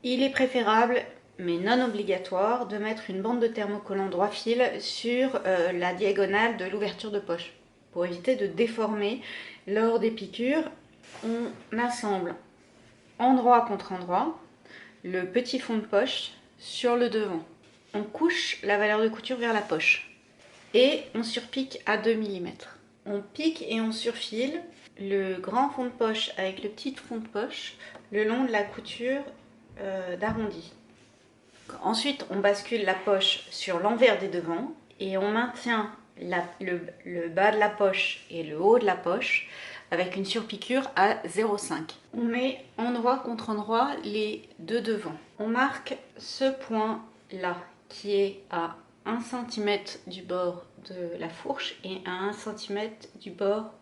Il est préférable, mais non obligatoire, de mettre une bande de thermocollant droit fil sur la diagonale de l'ouverture de poche pour éviter de déformer lors des piqûres. On assemble endroit contre endroit le petit fond de poche sur le devant. On couche la valeur de couture vers la poche et on surpique à 2 mm. On pique et on surfile le grand fond de poche avec le petit fond de poche le long de la couture d'arrondi. Ensuite, on bascule la poche sur l'envers des devants et on maintient le bas de la poche et le haut de la poche avec une surpiqûre à 0,5. On met endroit contre endroit les deux devants. On marque ce point là qui est à 1 cm du bord de la fourche et à 1 cm du bord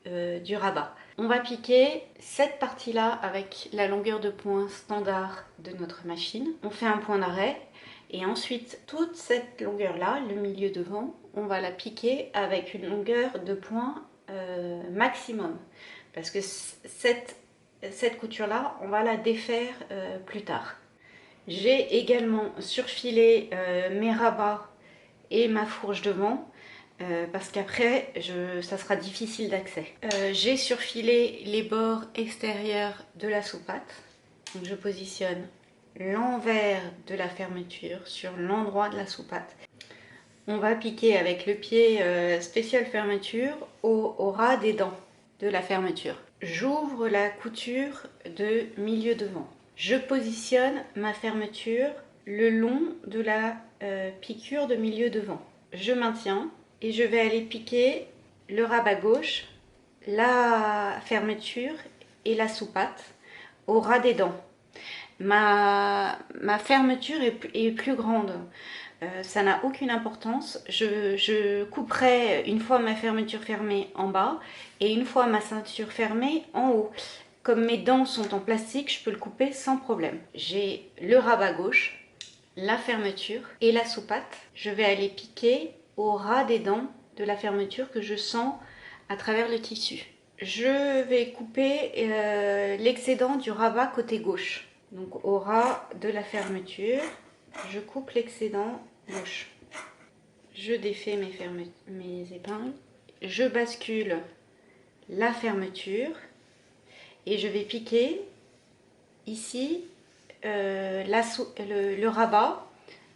du rabat. On va piquer cette partie-là avec la longueur de point standard de notre machine. On fait un point d'arrêt et ensuite toute cette longueur-là, le milieu devant, on va la piquer avec une longueur de point maximum. Parce que cette couture-là, on va la défaire plus tard. J'ai également surfilé mes rabats et ma fourche devant parce qu'après ça sera difficile d'accès. J'ai surfilé les bords extérieurs de la soupate. Donc je positionne l'envers de la fermeture sur l'endroit de la soupate. On va piquer avec le pied spécial fermeture au ras des dents de la fermeture. J'ouvre la couture de milieu devant. Je positionne ma fermeture le long de la piqûre de milieu devant. Je maintiens et je vais aller piquer le rabat gauche, la fermeture et la soupate au ras des dents. Ma fermeture est plus grande. Ça n'a aucune importance. Je couperai une fois ma fermeture fermée en bas et une fois ma ceinture fermée en haut. Comme mes dents sont en plastique, je peux le couper sans problème. J'ai le rabat gauche, la fermeture et la soupate. Je vais aller piquer au ras des dents de la fermeture que je sens à travers le tissu. Je vais couper l'excédent du rabat côté gauche. Donc au ras de la fermeture, je coupe l'excédent gauche. Je défais mes épingles. Je bascule la fermeture et je vais piquer ici le rabat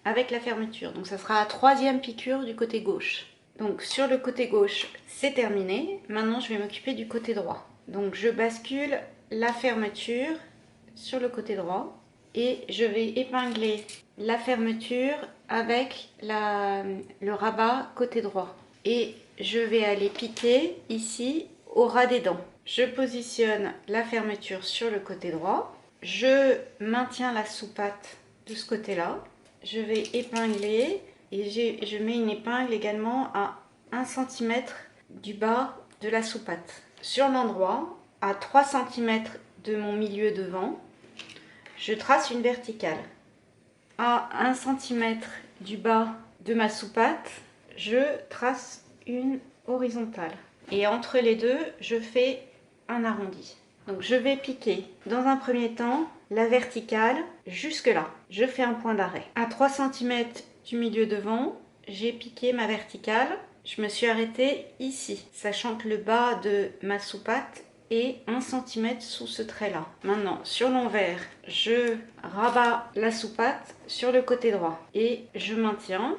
avec la fermeture. Donc ça sera la troisième piqûre du côté gauche. Donc sur le côté gauche, c'est terminé. Maintenant, je vais m'occuper du côté droit. Donc je bascule la fermeture sur le côté droit et je vais épingler la fermeture avec le rabat côté droit. Et je vais aller piquer ici au ras des dents. Je positionne la fermeture sur le côté droit. Je maintiens la soupate de ce côté-là. Je vais épingler et je mets une épingle également à 1 cm du bas de la soupate. Sur l'endroit, à 3 cm de mon milieu devant, je trace une verticale. À 1 cm du bas de ma soupate, je trace une horizontale. Et entre les deux, je fais un arrondi. Donc je vais piquer dans un premier temps la verticale jusque là. Je fais un point d'arrêt. À 3 cm du milieu devant, j'ai piqué ma verticale. Je me suis arrêtée ici, sachant que le bas de ma soupate est 1 cm sous ce trait-là. Maintenant, sur l'envers, je rabats la soupate sur le côté droit et je maintiens.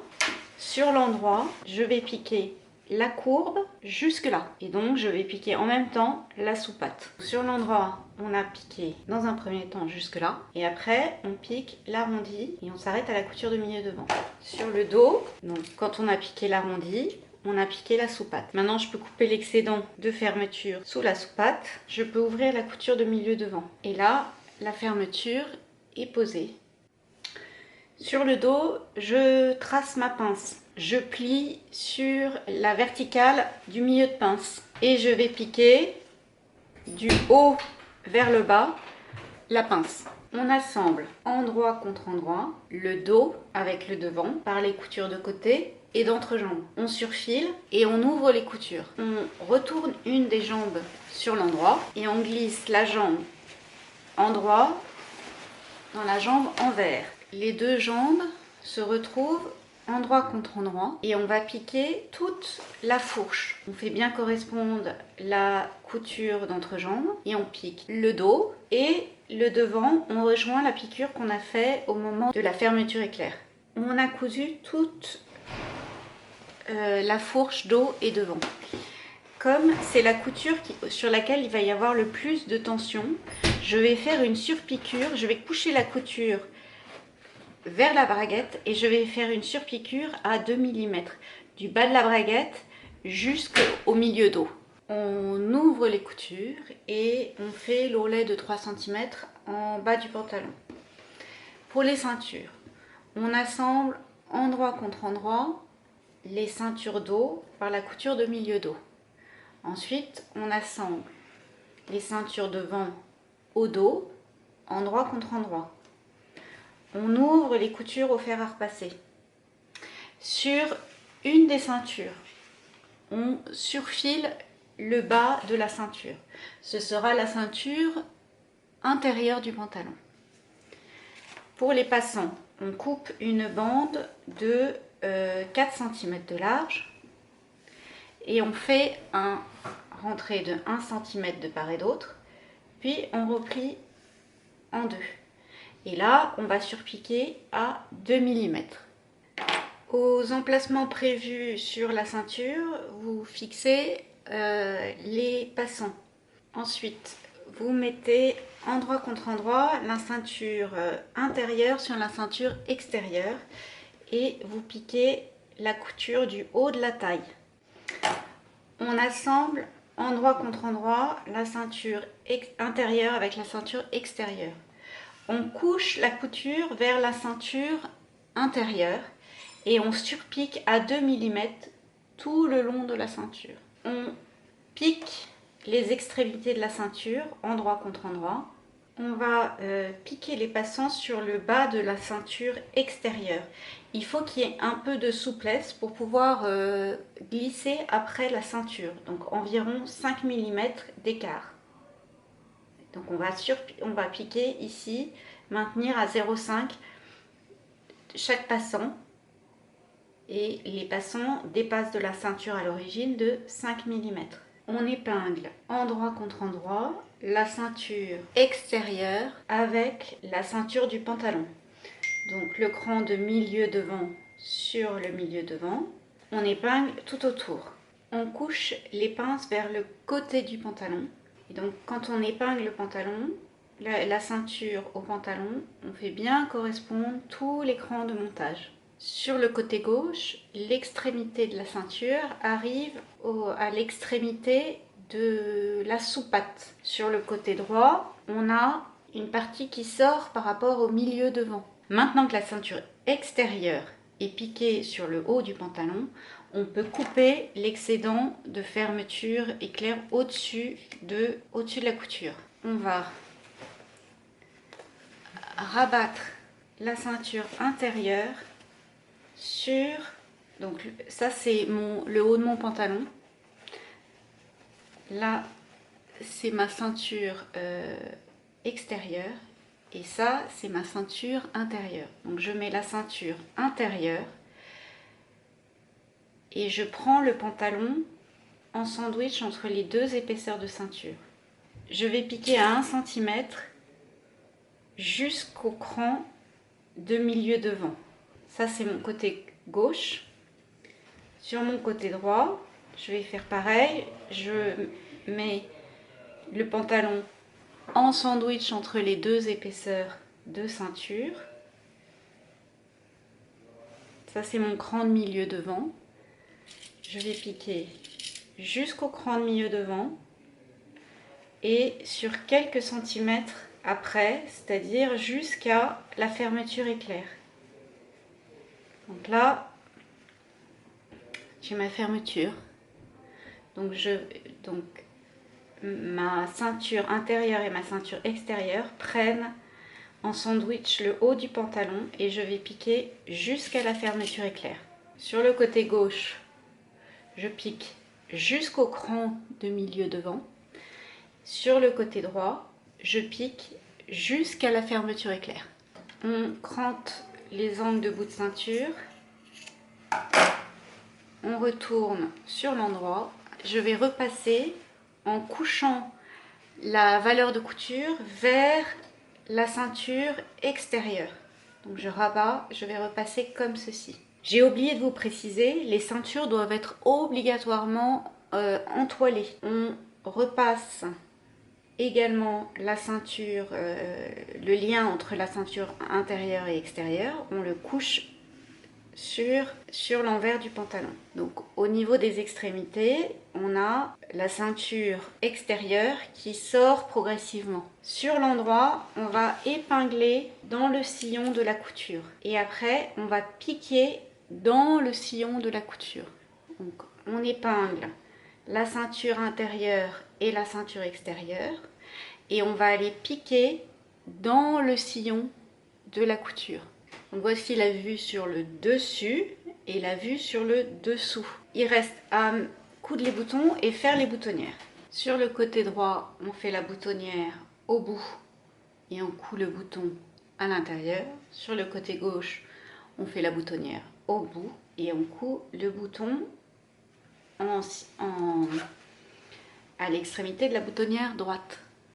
Sur l'endroit, je vais piquer la courbe jusque là et donc je vais piquer en même temps la soupate. Sur l'endroit, on a piqué dans un premier temps jusque là et après on pique l'arrondi et on s'arrête à la couture de milieu devant. Sur le dos, donc quand on a piqué l'arrondi, on a piqué la soupate. Maintenant je peux couper l'excédent de fermeture sous la soupate, je peux ouvrir la couture de milieu devant et là la fermeture est posée. Sur le dos, je trace ma pince. Je plie sur la verticale du milieu de pince et je vais piquer du haut vers le bas la pince. On assemble endroit contre endroit le dos avec le devant par les coutures de côté et d'entrejambe. On surfile et on ouvre les coutures. On retourne une des jambes sur l'endroit et on glisse la jambe endroit dans la jambe envers. Les deux jambes se retrouvent endroit contre endroit et on va piquer toute la fourche. On fait bien correspondre la couture d'entrejambe et on pique le dos et le devant, on rejoint la piqûre qu'on a fait au moment de la fermeture éclair. On a cousu toute la fourche dos et devant. Comme c'est la couture sur laquelle il va y avoir le plus de tension, je vais faire une surpiqûre, je vais coucher la couture vers la braguette et je vais faire une surpiqûre à 2 mm du bas de la braguette jusqu'au milieu dos. On ouvre les coutures et on fait l'ourlet de 3 cm en bas du pantalon. Pour les ceintures, on assemble endroit contre endroit les ceintures dos par la couture de milieu dos. Ensuite, on assemble les ceintures devant au dos, endroit contre endroit. On ouvre les coutures au fer à repasser. Sur une des ceintures, on surfile le bas de la ceinture. Ce sera la ceinture intérieure du pantalon. Pour les passants, on coupe une bande de 4 cm de large et on fait un rentrée de 1 cm de part et d'autre, puis on replie en deux. Et là, on va surpiquer à 2 mm. Aux emplacements prévus sur la ceinture, vous fixez les passants. Ensuite, vous mettez endroit contre endroit la ceinture intérieure sur la ceinture extérieure et vous piquez la couture du haut de la taille. On assemble endroit contre endroit la ceinture intérieure avec la ceinture extérieure. On couche la couture vers la ceinture intérieure et on surpique à 2 mm tout le long de la ceinture. On pique les extrémités de la ceinture, endroit contre endroit. On va piquer les passants sur le bas de la ceinture extérieure. Il faut qu'il y ait un peu de souplesse pour pouvoir glisser après la ceinture, donc environ 5 mm d'écart. Donc on va piquer ici, maintenir à 0,5 chaque passant. Et les passants dépassent de la ceinture à l'origine de 5 mm. On épingle endroit contre endroit la ceinture extérieure avec la ceinture du pantalon. Donc le cran de milieu devant sur le milieu devant. On épingle tout autour. On couche les pinces vers le côté du pantalon. Et donc quand on épingle le pantalon, la ceinture au pantalon, on fait bien correspondre tous les crans de montage. Sur le côté gauche, l'extrémité de la ceinture arrive à l'extrémité de la sous-patte. Sur le côté droit, on a une partie qui sort par rapport au milieu devant. Maintenant que la ceinture extérieure est piquée sur le haut du pantalon, on peut couper l'excédent de fermeture éclair au-dessus de la couture. On va rabattre la ceinture intérieure sur, donc ça c'est le haut de mon pantalon, là c'est ma ceinture extérieure et ça c'est ma ceinture intérieure. Donc je mets la ceinture intérieure et je prends le pantalon en sandwich entre les deux épaisseurs de ceinture. Je vais piquer à 1 cm jusqu'au cran de milieu devant. Ça c'est mon côté gauche. Sur mon côté droit, je vais faire pareil. Je mets le pantalon en sandwich entre les deux épaisseurs de ceinture. Ça c'est mon cran de milieu devant. Je vais piquer jusqu'au cran de milieu devant et sur quelques centimètres après, c'est-à-dire jusqu'à la fermeture éclair. Donc là, j'ai ma fermeture. Donc ma ceinture intérieure et ma ceinture extérieure prennent en sandwich le haut du pantalon et je vais piquer jusqu'à la fermeture éclair. Sur le côté gauche, je pique jusqu'au cran de milieu devant. Sur le côté droit, je pique jusqu'à la fermeture éclair. On crante les angles de bout de ceinture. On retourne sur l'endroit. Je vais repasser en couchant la valeur de couture vers la ceinture extérieure. Donc je rabats, je vais repasser comme ceci. J'ai oublié de vous préciser, les ceintures doivent être obligatoirement entoilées. On repasse également la ceinture, le lien entre la ceinture intérieure et extérieure, on le couche sur l'envers du pantalon. Donc au niveau des extrémités, on a la ceinture extérieure qui sort progressivement. Sur l'endroit, on va épingler dans le sillon de la couture. Et après, on va piquer dans le sillon de la couture. Donc on épingle la ceinture intérieure et la ceinture extérieure. Et on va aller piquer dans le sillon de la couture. Donc voici la vue sur le dessus et la vue sur le dessous. Il reste à coudre les boutons et faire les boutonnières. Sur le côté droit, on fait la boutonnière au bout et on coud le bouton à l'intérieur. Sur le côté gauche, on fait la boutonnière au bout et on coud le bouton à l'extrémité de la boutonnière droite.